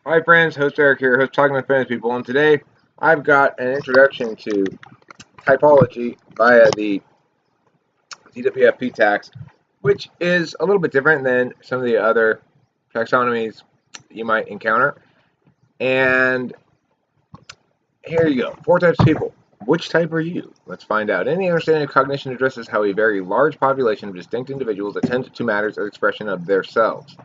Hi friends, host Eric here, host Talking with Famous People, and today I've got an introduction to typology via the TwFP tax, which is a little bit different than some of the other taxonomies you might encounter. And here you go, 4 types of people. Which type are you? Let's find out. Any understanding of cognition addresses how a very large population of distinct individuals attend to matters as expression of themselves.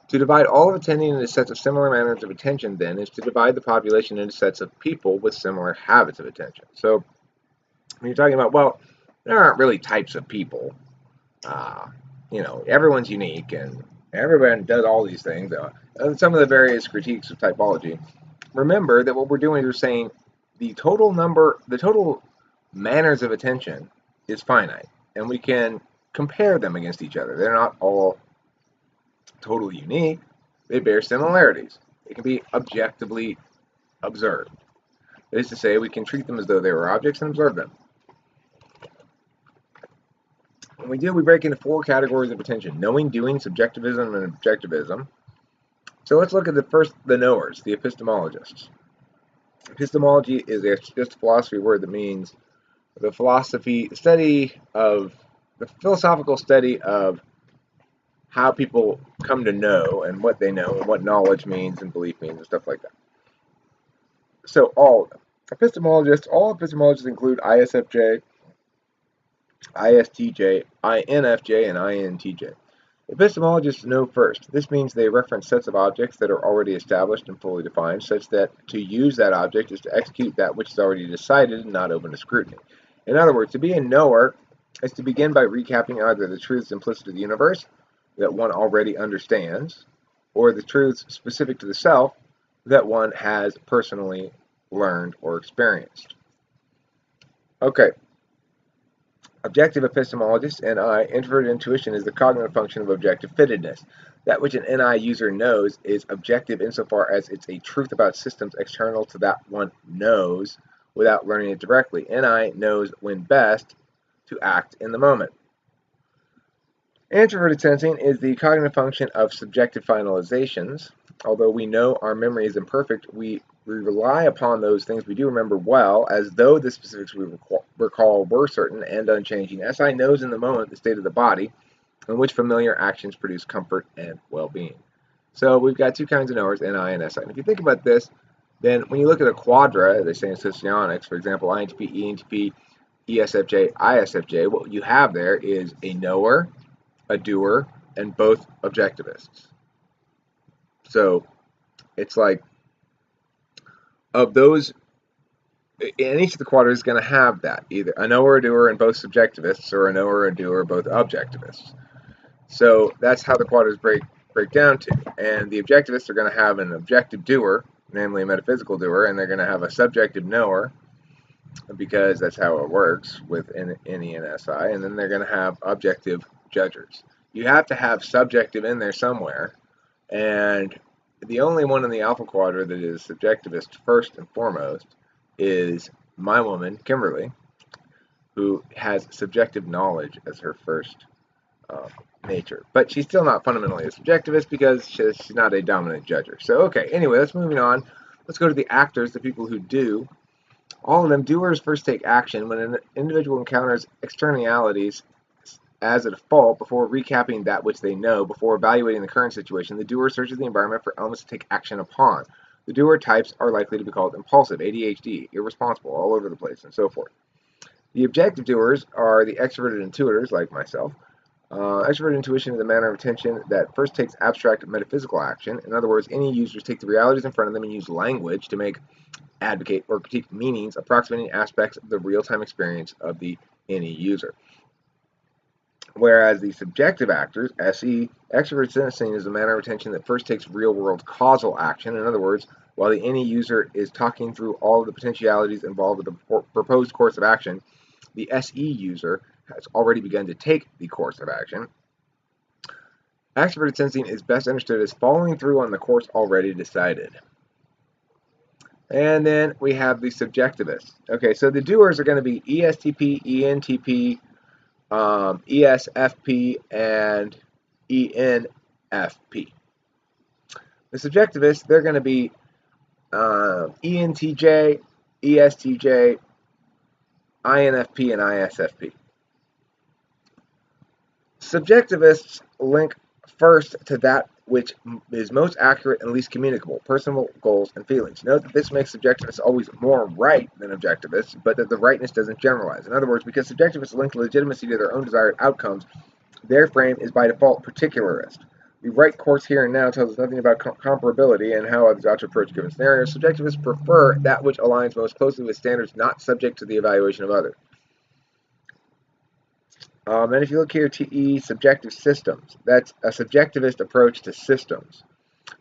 To divide all of attending into sets of similar manners of attention, then, is to divide the population into sets of people with similar habits of attention. So, when you're talking about, well, there aren't really types of people. Everyone's unique, and everyone does all these things. And some of the various critiques of typology. Remember that what we're doing is saying the total manners of attention is finite, and we can compare them against each other. They're not all totally unique. They bear similarities. They can be objectively observed. That is to say, we can treat them as though they were objects and observe them. When we do, we break into 4 categories of attention: knowing, doing, subjectivism, and objectivism. So let's look at the knowers, the epistemologists. Epistemology is just a philosophy word that means the philosophical study of how people come to know and what they know and what knowledge means and belief means and stuff like that. So all epistemologists include ISFJ, ISTJ, INFJ, and INTJ. Epistemologists know first. This means they reference sets of objects that are already established and fully defined, such that to use that object is to execute that which is already decided and not open to scrutiny. In other words, to be a knower is to begin by recapping either the truths implicit to the universe that one already understands, or the truths specific to the self that one has personally learned or experienced. Okay. Objective epistemologists, NI, introverted intuition is the cognitive function of objective fittedness. That which an NI user knows is objective insofar as it's a truth about systems external to that one knows without learning it directly. NI knows when best to act in the moment. Introverted sensing is the cognitive function of subjective finalizations. Although we know our memory is imperfect, we rely upon those things we do remember well, as though the specifics we recall were certain and unchanging. SI knows in the moment the state of the body, in which familiar actions produce comfort and well-being. So we've got 2 kinds of knowers, NI and SI. And if you think about this, then when you look at a quadra, they say in socionics, for example, INTP, ENTP, ESFJ, ISFJ, what you have there is a knower, a doer, and both objectivists. So it's like, of those, in each of the quadrants is going to have that, either a knower, a doer, and both subjectivists, or a knower, a doer, both objectivists. So that's how the quadrants break down to. And the objectivists are going to have an objective doer, namely a metaphysical doer, and they're going to have a subjective knower, because that's how it works with NE and SI, and then they're going to have objective judgers. You have to have subjective in there somewhere, and the only one in the alpha quadrant that is subjectivist first and foremost is my woman, Kimberly, who has subjective knowledge as her first nature. But she's still not fundamentally a subjectivist because she's not a dominant judger. So, okay, anyway, let's move on. Let's go to the actors, the people who do. All of them, doers first take action when an individual encounters externalities as a default before recapping that which they know, before evaluating the current situation. The doer searches the environment for elements to take action upon. The doer types are likely to be called impulsive, ADHD, irresponsible, all over the place, and so forth. The objective doers are the extroverted intuitors, like myself. Extroverted intuition is a manner of attention that first takes abstract metaphysical action. In other words, any users take the realities in front of them and use language to make, advocate, or critique meanings approximating aspects of the real-time experience of the any user. Whereas the subjective actors, SE, extroverted sensing is a manner of attention that first takes real-world causal action. In other words, while the any user is talking through all of the potentialities involved with the proposed course of action, the SE user has already begun to take the course of action. Extroverted sensing is best understood as following through on the course already decided. And then we have the subjectivists. Okay, so the doers are going to be ESTP, ENTP, ESFP, and ENFP. The subjectivists, they're going to be ENTJ, ESTJ, INFP, and ISFP. Subjectivists link first to that which is most accurate and least communicable, personal goals and feelings. Note that this makes subjectivists always more right than objectivists, but that the rightness doesn't generalize. In other words, because subjectivists link legitimacy to their own desired outcomes, their frame is by default particularist. The right course here and now tells us nothing about comparability and how others ought to approach given scenarios. Subjectivists prefer that which aligns most closely with standards not subject to the evaluation of others. And if you look here, TE, subjective systems, that's a subjectivist approach to systems.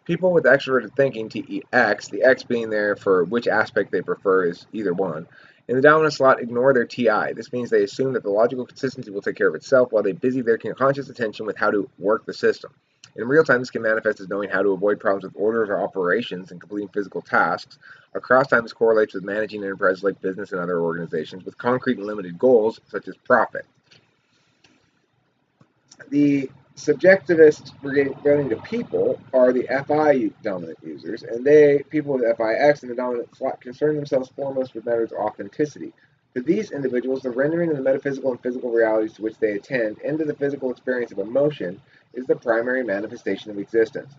People with extroverted thinking, TEX, the X being there for which aspect they prefer is either one, in the dominant slot ignore their TI. This means they assume that the logical consistency will take care of itself while they busy their conscious attention with how to work the system. In real time, this can manifest as knowing how to avoid problems with orders or operations and completing physical tasks. Across time, this correlates with managing enterprises like business and other organizations with concrete and limited goals, such as profit. The subjectivists relating to people are the FI dominant users, and people with FIX in the dominant slot, concern themselves foremost with matters of authenticity. To these individuals, the rendering of the metaphysical and physical realities to which they attend and to the physical experience of emotion is the primary manifestation of existence.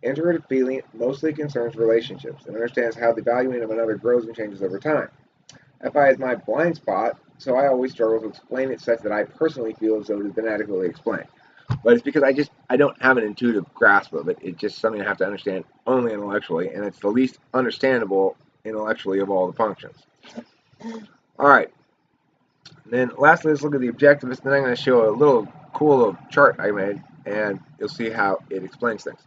Introverted feeling mostly concerns relationships and understands how the valuing of another grows and changes over time. FI is my blind spot, so I always struggle to explain it such that I personally feel as though it has been adequately explained. But it's because I don't have an intuitive grasp of it. It's just something I have to understand only intellectually, and it's the least understandable intellectually of all the functions. All right. And then lastly, let's look at the objectivist. Then I'm going to show a little cool little chart I made, and you'll see how it explains things.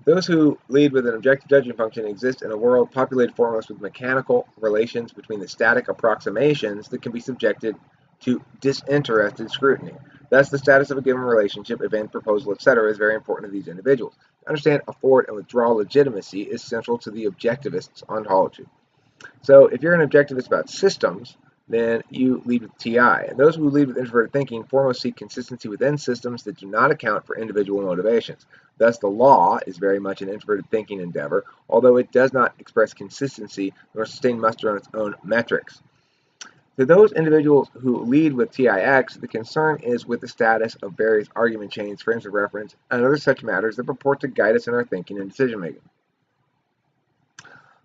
Those who lead with an objective judging function exist in a world populated foremost with mechanical relations between the static approximations that can be subjected to disinterested scrutiny. Thus, the status of a given relationship, event, proposal, etc. is very important to these individuals. To understand, afford, and withdraw legitimacy is central to the objectivist's ontology. So, if you're an objectivist about systems, then you lead with TI. And those who lead with introverted thinking foremost seek consistency within systems that do not account for individual motivations. Thus, the law is very much an introverted thinking endeavor, although it does not express consistency nor sustain muster on its own metrics. To those individuals who lead with TIX, the concern is with the status of various argument chains, frames of reference, and other such matters that purport to guide us in our thinking and decision-making.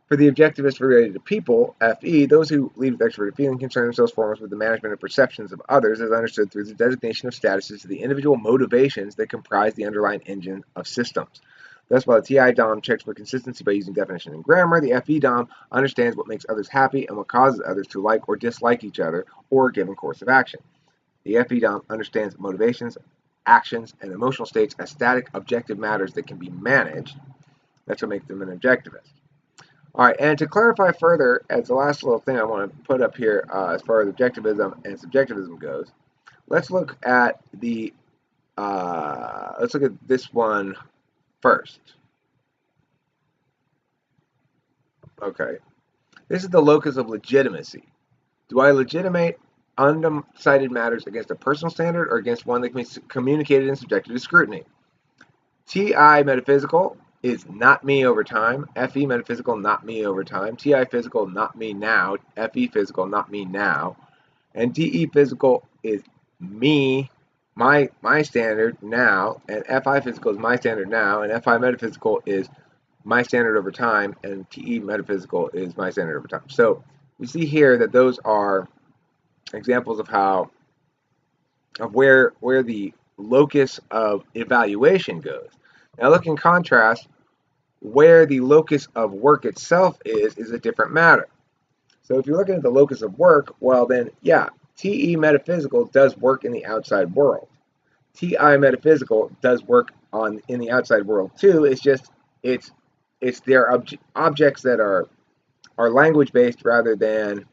For the objectivist related to people, FE, those who lead with extroverted feeling concern themselves foremost with the management of perceptions of others as understood through the designation of statuses to the individual motivations that comprise the underlying engine of systems. Thus, while the TI DOM checks for consistency by using definition and grammar, the FE DOM understands what makes others happy and what causes others to like or dislike each other or a given course of action. The FE DOM understands motivations, actions, and emotional states as static, objective matters that can be managed. That's what makes them an objectivist. All right, and to clarify further, as the last little thing I want to put up here as far as objectivism and subjectivism goes, let's look at this one first. Okay, this is the locus of legitimacy. Do I legitimate undecided matters against a personal standard or against one that can be communicated and subjected to scrutiny? TI metaphysical is not me over time. FE metaphysical, not me over time. TI physical, not me now. FE physical, not me now. And DE physical is me, my standard now. And FI physical is my standard now. And FI metaphysical is my standard over time. And TE metaphysical is my standard over time. So we see here that those are examples of where the locus of evaluation goes. Now look in contrast, where the locus of work itself is a different matter. So if you're looking at the locus of work, well then, yeah, TE metaphysical does work in the outside world. TI metaphysical does work in the outside world too. It's just it's their objects that are language based rather than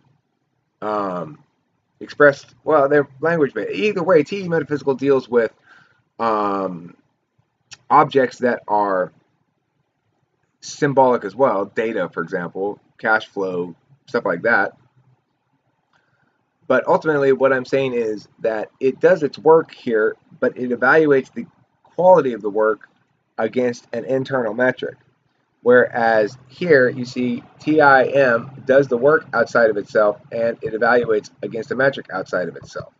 expressed. Well, they're language based. Either way, TE metaphysical deals with objects that are symbolic as well, data, for example, cash flow, stuff like that. But ultimately, what I'm saying is that it does its work here, but it evaluates the quality of the work against an internal metric. Whereas here you see TIM does the work outside of itself and it evaluates against a metric outside of itself.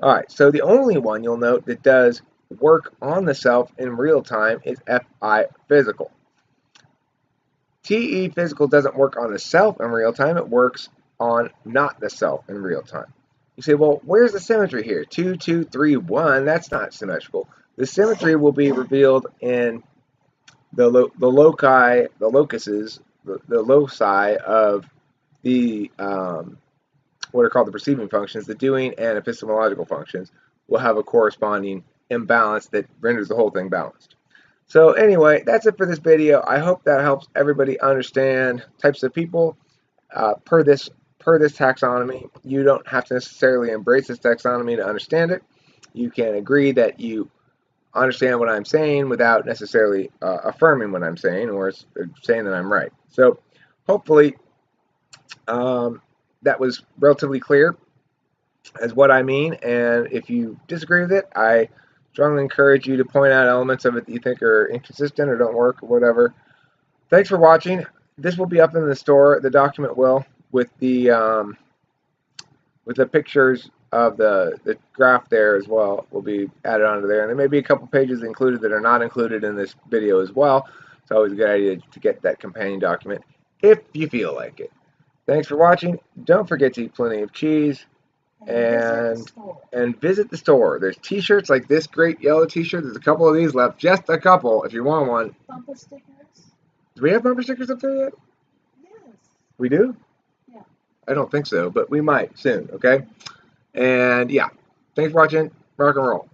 Alright, so the only one you'll note that does work on the self in real time is FI physical. TE physical doesn't work on the self in real time, it works on not the self in real time. You say, well, where's the symmetry here? 2, 2, 3, 1, that's not symmetrical. The symmetry will be revealed in the loci, the locuses, the loci of the what are called the perceiving functions. The doing and epistemological functions will have a corresponding imbalance that renders the whole thing balanced. So anyway, that's it for this video. I hope that helps everybody understand types of people per this taxonomy. You don't have to necessarily embrace this taxonomy to understand it. You can agree that you understand what I'm saying without necessarily affirming what I'm saying or saying that I'm right. So hopefully that was relatively clear as what I mean, and if you disagree with it, I strongly encourage you to point out elements of it that you think are inconsistent or don't work or whatever. Thanks for watching. This will be up in the store. The document will, with the pictures of the graph there as well, will be added onto there. And there may be a couple pages included that are not included in this video as well. It's always a good idea to get that companion document if you feel like it. Thanks for watching. Don't forget to eat plenty of cheese and visit the store. There's t-shirts like this great yellow t-shirt. There's a couple of these left, just a couple if you want one. Bumper stickers? Do we have bumper stickers up there yet? Yes. We do? Yeah. I don't think so, but we might soon, okay? And yeah, thanks for watching. Rock and roll.